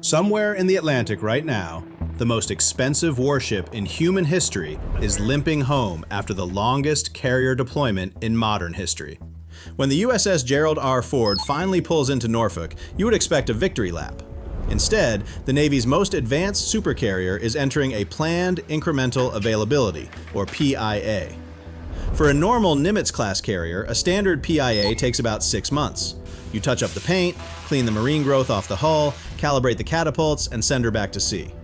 Somewhere in the Atlantic right now, the most expensive warship in human history is limping home after the longest carrier deployment in modern history. When the USS Gerald R. Ford finally pulls into Norfolk, you would expect a victory lap. Instead, the Navy's most advanced supercarrier is entering a planned incremental availability, or PIA. For a normal Nimitz-class carrier, a standard PIA takes about 6 months. You touch up the paint, clean the marine growth off the hull, calibrate the catapults, and send her back to sea.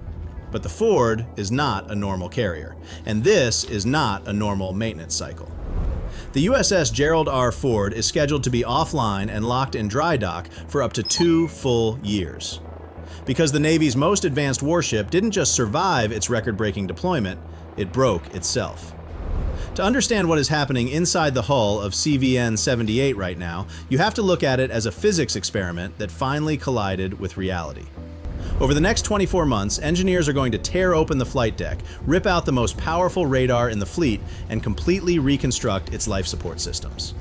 But the Ford is not a normal carrier, and this is not a normal maintenance cycle. The USS Gerald R. Ford is scheduled to be offline and locked in dry dock for up to 2 full years. Because the Navy's most advanced warship didn't just survive its record-breaking deployment, it broke itself. To understand what is happening inside the hull of CVN-78 right now, you have to look at it as a physics experiment that finally collided with reality. Over the next 24 months, engineers are going to tear open the flight deck, rip out the most powerful radar in the fleet, and completely reconstruct its life support systems.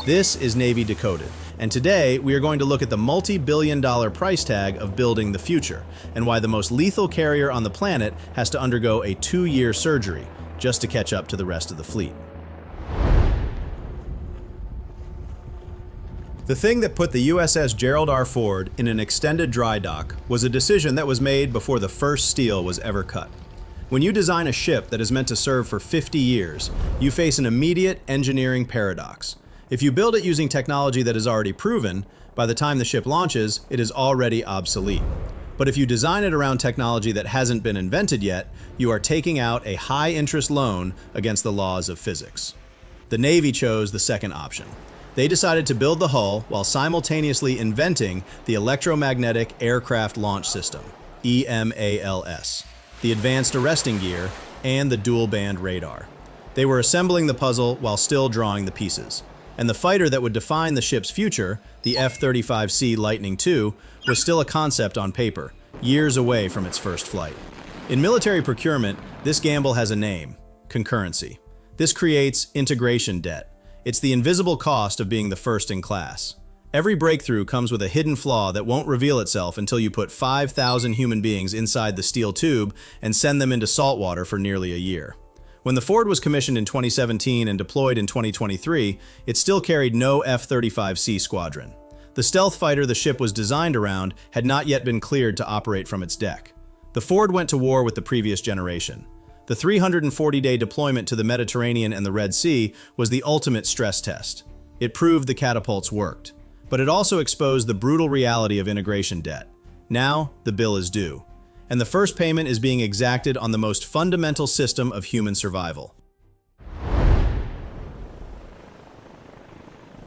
This is Navy Decoded, and today we are going to look at the multi-billion-dollar price tag of building the future, and why the most lethal carrier on the planet has to undergo a 2-year surgery just to catch up to the rest of the fleet. The thing that put the USS Gerald R. Ford in an extended dry dock was a decision that was made before the first steel was ever cut. When you design a ship that is meant to serve for 50 years, you face an immediate engineering paradox. If you build it using technology that is already proven, by the time the ship launches, it is already obsolete. But if you design it around technology that hasn't been invented yet, you are taking out a high-interest loan against the laws of physics. The Navy chose the second option. They decided to build the hull while simultaneously inventing the Electromagnetic Aircraft Launch System, EMALS, the Advanced Arresting Gear, and the dual-band radar. They were assembling the puzzle while still drawing the pieces. And the fighter that would define the ship's future, the F-35C Lightning II, was still a concept on paper, years away from its first flight. In military procurement, this gamble has a name: concurrency. This creates integration debt. It's the invisible cost of being the first in class. Every breakthrough comes with a hidden flaw that won't reveal itself until you put 5,000 human beings inside the steel tube and send them into salt water for nearly a year. When the Ford was commissioned in 2017 and deployed in 2023, it still carried no F-35C squadron. The stealth fighter the ship was designed around had not yet been cleared to operate from its deck. The Ford went to war with the previous generation. The 340-day deployment to the Mediterranean and the Red Sea was the ultimate stress test. It proved the catapults worked. But it also exposed the brutal reality of integration debt. Now, the bill is due. And the first payment is being exacted on the most fundamental system of human survival.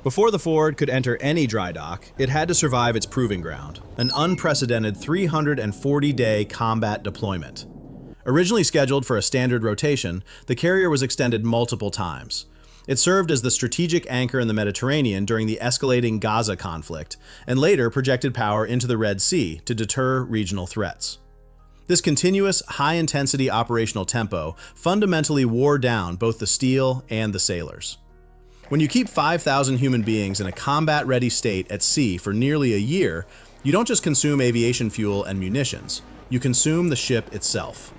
Before the Ford could enter any dry dock, it had to survive its proving ground, an unprecedented 340-day combat deployment. Originally scheduled for a standard rotation, the carrier was extended multiple times. It served as the strategic anchor in the Mediterranean during the escalating Gaza conflict, and later projected power into the Red Sea to deter regional threats. This continuous, high-intensity operational tempo fundamentally wore down both the steel and the sailors. When you keep 5,000 human beings in a combat-ready state at sea for nearly a year, you don't just consume aviation fuel and munitions, you consume the ship itself.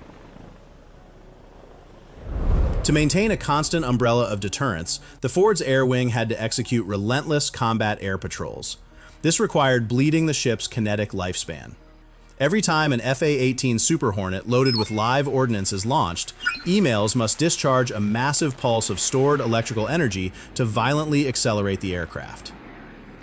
To maintain a constant umbrella of deterrence, the Ford's air wing had to execute relentless combat air patrols. This required bleeding the ship's kinetic lifespan. Every time an FA-18 Super Hornet loaded with live ordnance is launched, emails must discharge a massive pulse of stored electrical energy to violently accelerate the aircraft.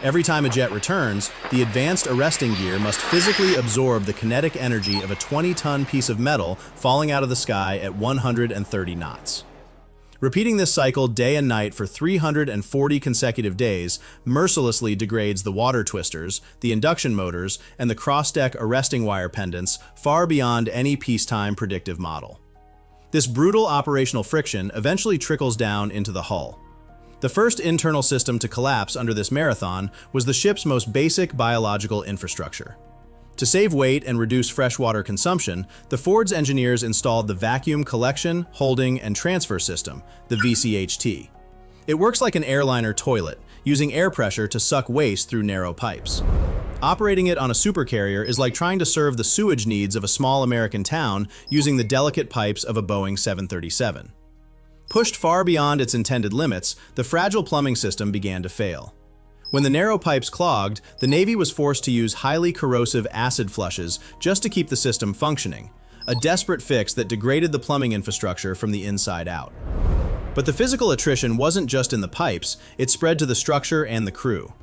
Every time a jet returns, the Advanced Arresting Gear must physically absorb the kinetic energy of a 20-ton piece of metal falling out of the sky at 130 knots. Repeating this cycle day and night for 340 consecutive days mercilessly degrades the water twisters, the induction motors, and the cross-deck arresting wire pendants far beyond any peacetime predictive model. This brutal operational friction eventually trickles down into the hull. The first internal system to collapse under this marathon was the ship's most basic biological infrastructure. To save weight and reduce freshwater consumption, the Ford's engineers installed the Vacuum Collection, Holding, and Transfer System, the VCHT. It works like an airliner toilet, using air pressure to suck waste through narrow pipes. Operating it on a supercarrier is like trying to serve the sewage needs of a small American town using the delicate pipes of a Boeing 737. Pushed far beyond its intended limits, the fragile plumbing system began to fail. When the narrow pipes clogged, the Navy was forced to use highly corrosive acid flushes just to keep the system functioning, a desperate fix that degraded the plumbing infrastructure from the inside out. But the physical attrition wasn't just in the pipes, it spread to the structure and the crew.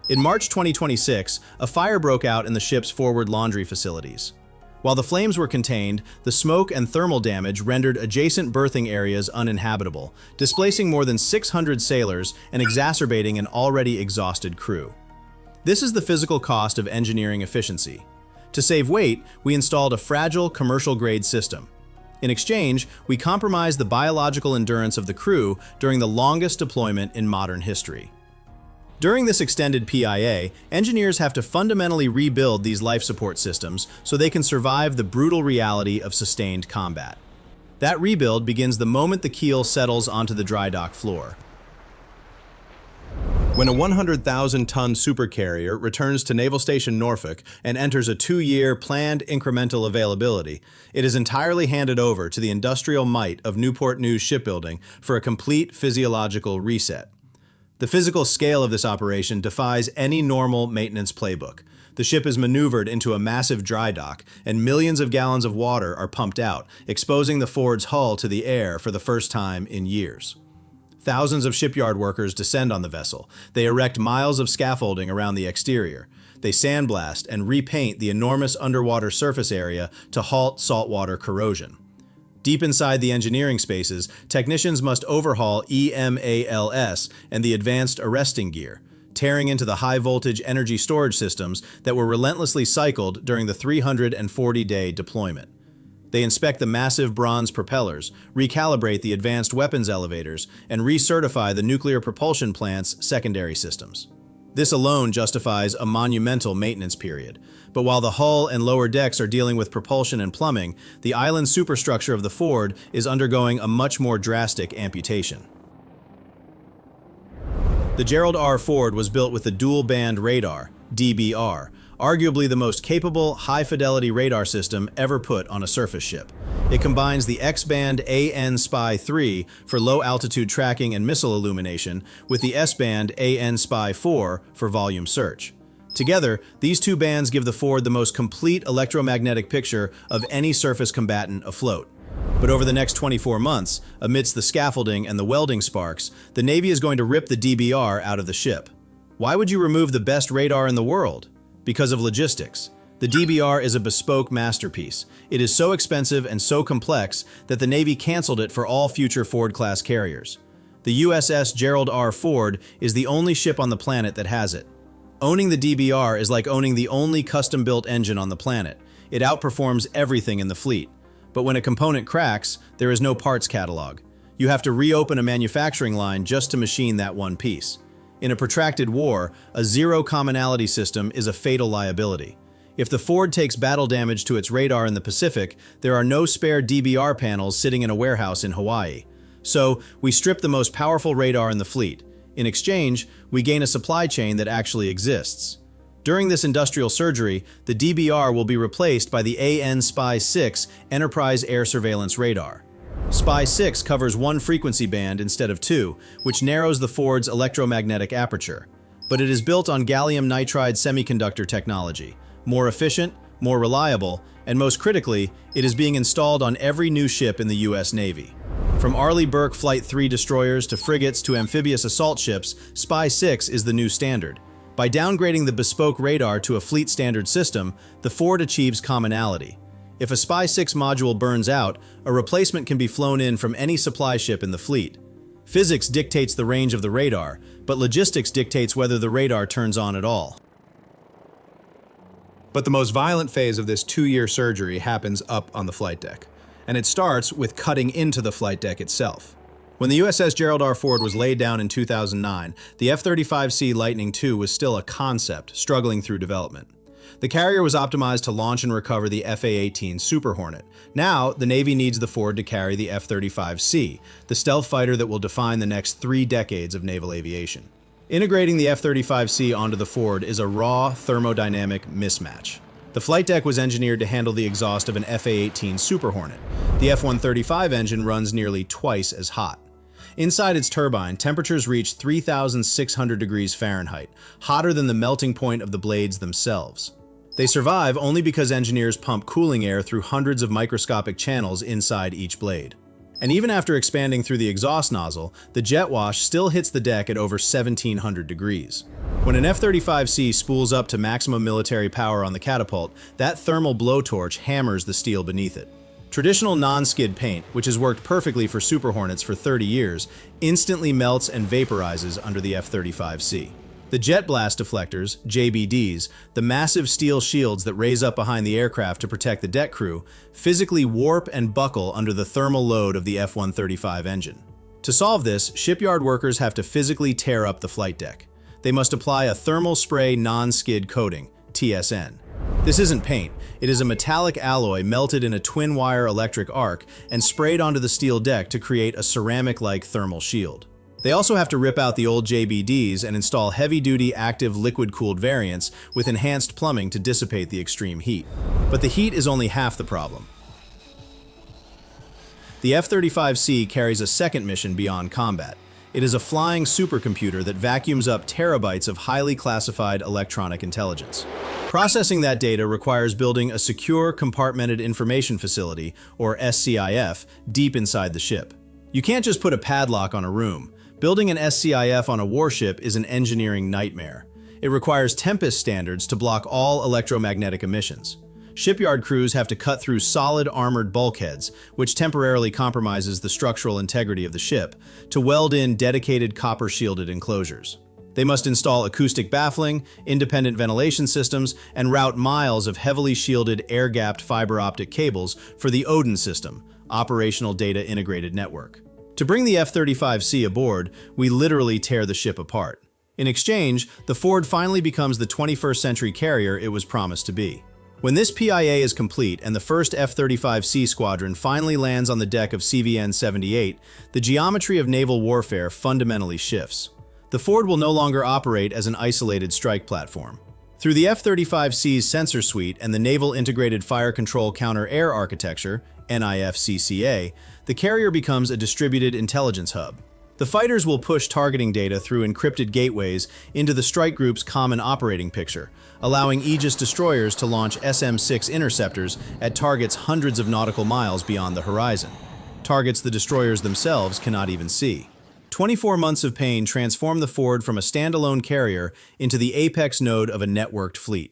In March 2026, a fire broke out in the ship's forward laundry facilities. While the flames were contained, the smoke and thermal damage rendered adjacent berthing areas uninhabitable, displacing more than 600 sailors and exacerbating an already exhausted crew. This is the physical cost of engineering efficiency. To save weight, we installed a fragile commercial-grade system. In exchange, we compromised the biological endurance of the crew during the longest deployment in modern history. During this extended PIA, engineers have to fundamentally rebuild these life support systems so they can survive the brutal reality of sustained combat. That rebuild begins the moment the keel settles onto the dry dock floor. When a 100,000-ton supercarrier returns to Naval Station Norfolk and enters a 2-year planned incremental availability, it is entirely handed over to the industrial might of Newport News Shipbuilding for a complete physiological reset. The physical scale of this operation defies any normal maintenance playbook. The ship is maneuvered into a massive dry dock, and millions of gallons of water are pumped out, exposing the Ford's hull to the air for the first time in years. Thousands of shipyard workers descend on the vessel. They erect miles of scaffolding around the exterior. They sandblast and repaint the enormous underwater surface area to halt saltwater corrosion. Deep inside the engineering spaces, technicians must overhaul EMALS and the advanced arresting gear, tearing into the high-voltage energy storage systems that were relentlessly cycled during the 340-day deployment. They inspect the massive bronze propellers, recalibrate the advanced weapons elevators, and recertify the nuclear propulsion plant's secondary systems. This alone justifies a monumental maintenance period. But while the hull and lower decks are dealing with propulsion and plumbing, the island superstructure of the Ford is undergoing a much more drastic amputation. The Gerald R. Ford was built with the dual-band radar, DBR, arguably the most capable, high-fidelity radar system ever put on a surface ship. It combines the X-band AN-SPY-3 for low-altitude tracking and missile illumination with the S-band AN-SPY-4 for volume search. Together, these two bands give the Ford the most complete electromagnetic picture of any surface combatant afloat. But over the next 24 months, amidst the scaffolding and the welding sparks, the Navy is going to rip the DBR out of the ship. Why would you remove the best radar in the world? Because of logistics. The DBR is a bespoke masterpiece. It is so expensive and so complex that the Navy canceled it for all future Ford-class carriers. The USS Gerald R. Ford is the only ship on the planet that has it. Owning the DBR is like owning the only custom-built engine on the planet. It outperforms everything in the fleet. But when a component cracks, there is no parts catalog. You have to reopen a manufacturing line just to machine that one piece. In a protracted war, a zero commonality system is a fatal liability. If the Ford takes battle damage to its radar in the Pacific, there are no spare DBR panels sitting in a warehouse in Hawaii. So, we strip the most powerful radar in the fleet. In exchange, we gain a supply chain that actually exists. During this industrial surgery, the DBR will be replaced by the AN-SPY-6 Enterprise Air Surveillance Radar. SPY-6 covers one frequency band instead of two, which narrows the Ford's electromagnetic aperture. But it is built on gallium nitride semiconductor technology, more efficient, more reliable, and most critically, it is being installed on every new ship in the U.S. Navy. From Arleigh Burke Flight 3 destroyers to frigates to amphibious assault ships, SPY-6 is the new standard. By downgrading the bespoke radar to a fleet standard system, the Ford achieves commonality. If a SPY-6 module burns out, a replacement can be flown in from any supply ship in the fleet. Physics dictates the range of the radar, but logistics dictates whether the radar turns on at all. But the most violent phase of this 2-year surgery happens up on the flight deck, and it starts with cutting into the flight deck itself. When the USS Gerald R. Ford was laid down in 2009, the F-35C Lightning II was still a concept, struggling through development. The carrier was optimized to launch and recover the F/A-18 Super Hornet. Now, the Navy needs the Ford to carry the F-35C, the stealth fighter that will define the next 3 decades of naval aviation. Integrating the F-35C onto the Ford is a raw thermodynamic mismatch. The flight deck was engineered to handle the exhaust of an F/A-18 Super Hornet. The F-135 engine runs nearly twice as hot. Inside its turbine, temperatures reach 3,600 degrees Fahrenheit, hotter than the melting point of the blades themselves. They survive only because engineers pump cooling air through hundreds of microscopic channels inside each blade. And even after expanding through the exhaust nozzle, the jet wash still hits the deck at over 1,700 degrees. When an F-35C spools up to maximum military power on the catapult, that thermal blowtorch hammers the steel beneath it. Traditional non-skid paint, which has worked perfectly for Super Hornets for 30 years, instantly melts and vaporizes under the F-35C. The jet blast deflectors, JBDs, the massive steel shields that raise up behind the aircraft to protect the deck crew, physically warp and buckle under the thermal load of the F-135 engine. To solve this, shipyard workers have to physically tear up the flight deck. They must apply a thermal spray non-skid coating, TSN. This isn't paint, it is a metallic alloy melted in a twin-wire electric arc and sprayed onto the steel deck to create a ceramic-like thermal shield. They also have to rip out the old JBDs and install heavy-duty active liquid-cooled variants with enhanced plumbing to dissipate the extreme heat. But the heat is only half the problem. The F-35C carries a second mission beyond combat. It is a flying supercomputer that vacuums up terabytes of highly classified electronic intelligence. Processing that data requires building a secure compartmented information facility, or SCIF, deep inside the ship. You can't just put a padlock on a room. Building an SCIF on a warship is an engineering nightmare. It requires Tempest standards to block all electromagnetic emissions. Shipyard crews have to cut through solid armored bulkheads, which temporarily compromises the structural integrity of the ship, to weld in dedicated copper-shielded enclosures. They must install acoustic baffling, independent ventilation systems, and route miles of heavily shielded air-gapped fiber optic cables for the Odin system, Operational Data Integrated Network. To bring the F-35C aboard, we literally tear the ship apart. In exchange, the Ford finally becomes the 21st century carrier it was promised to be. When this PIA is complete and the first F-35C squadron finally lands on the deck of CVN-78, the geometry of naval warfare fundamentally shifts. The Ford will no longer operate as an isolated strike platform. Through the F-35C's sensor suite and the Naval Integrated Fire Control Counter-Air Architecture, NIFCCA, the carrier becomes a distributed intelligence hub. The fighters will push targeting data through encrypted gateways into the strike group's common operating picture, allowing Aegis destroyers to launch SM-6 interceptors at targets hundreds of nautical miles beyond the horizon. Targets the destroyers themselves cannot even see. 24 months of pain transform the Ford from a standalone carrier into the apex node of a networked fleet.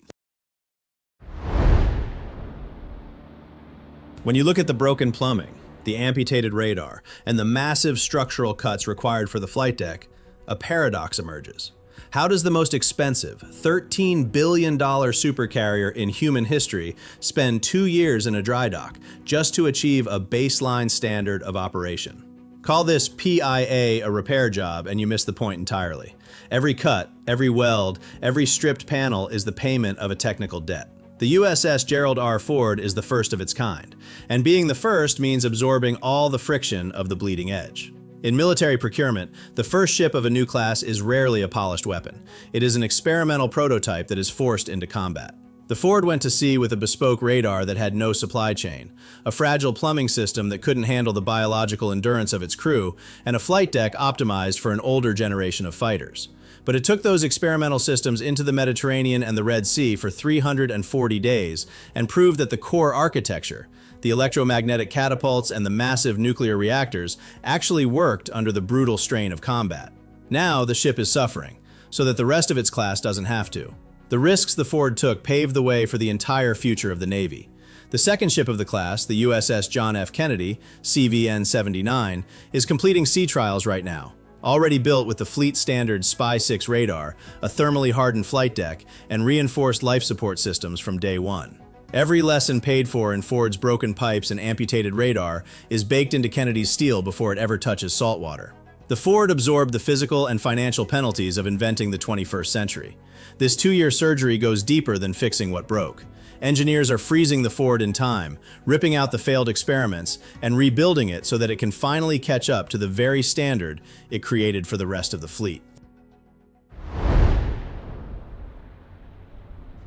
When you look at the broken plumbing, the amputated radar, and the massive structural cuts required for the flight deck, a paradox emerges. How does the most expensive, $13 billion supercarrier in human history spend 2 years in a dry dock just to achieve a baseline standard of operation? Call this PIA a repair job and you miss the point entirely. Every cut, every weld, every stripped panel is the payment of a technical debt. The USS Gerald R. Ford is the first of its kind, and being the first means absorbing all the friction of the bleeding edge. In military procurement, the first ship of a new class is rarely a polished weapon. It is an experimental prototype that is forced into combat. The Ford went to sea with a bespoke radar that had no supply chain, a fragile plumbing system that couldn't handle the biological endurance of its crew, and a flight deck optimized for an older generation of fighters. But it took those experimental systems into the Mediterranean and the Red Sea for 340 days and proved that the core architecture, the electromagnetic catapults and the massive nuclear reactors, actually worked under the brutal strain of combat. Now the ship is suffering, so that the rest of its class doesn't have to. The risks the Ford took paved the way for the entire future of the Navy. The second ship of the class, the USS John F. Kennedy, CVN-79, is completing sea trials right now. Already built with the fleet standard Spy-6 radar, a thermally hardened flight deck, and reinforced life support systems from day one. Every lesson paid for in Ford's broken pipes and amputated radar is baked into Kennedy's steel before it ever touches saltwater. The Ford absorbed the physical and financial penalties of inventing the 21st century. This 2-year surgery goes deeper than fixing what broke. Engineers are freezing the Ford in time, ripping out the failed experiments, and rebuilding it so that it can finally catch up to the very standard it created for the rest of the fleet.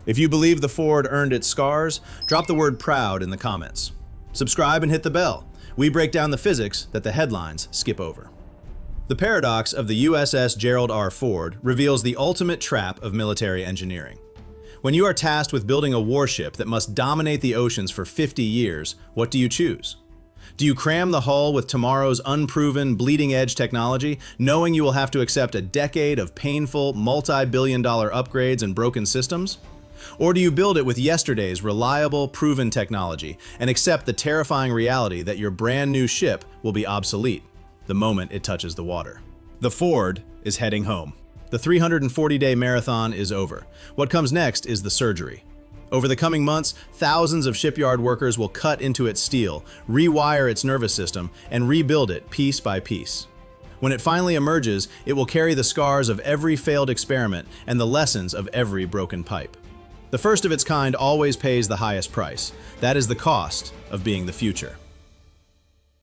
If you believe the Ford earned its scars, drop the word proud in the comments. Subscribe and hit the bell. We break down the physics that the headlines skip over. The paradox of the USS Gerald R. Ford reveals the ultimate trap of military engineering. When you are tasked with building a warship that must dominate the oceans for 50 years, what do you choose? Do you cram the hull with tomorrow's unproven, bleeding-edge technology, knowing you will have to accept a decade of painful, multi-billion-dollar upgrades and broken systems? Or do you build it with yesterday's reliable, proven technology and accept the terrifying reality that your brand new ship will be obsolete the moment it touches the water? The Ford is heading home. The 340-day marathon is over. What comes next is the surgery. Over the coming months, thousands of shipyard workers will cut into its steel, rewire its nervous system, and rebuild it piece by piece. When it finally emerges, it will carry the scars of every failed experiment and the lessons of every broken pipe. The first of its kind always pays the highest price. That is the cost of being the future.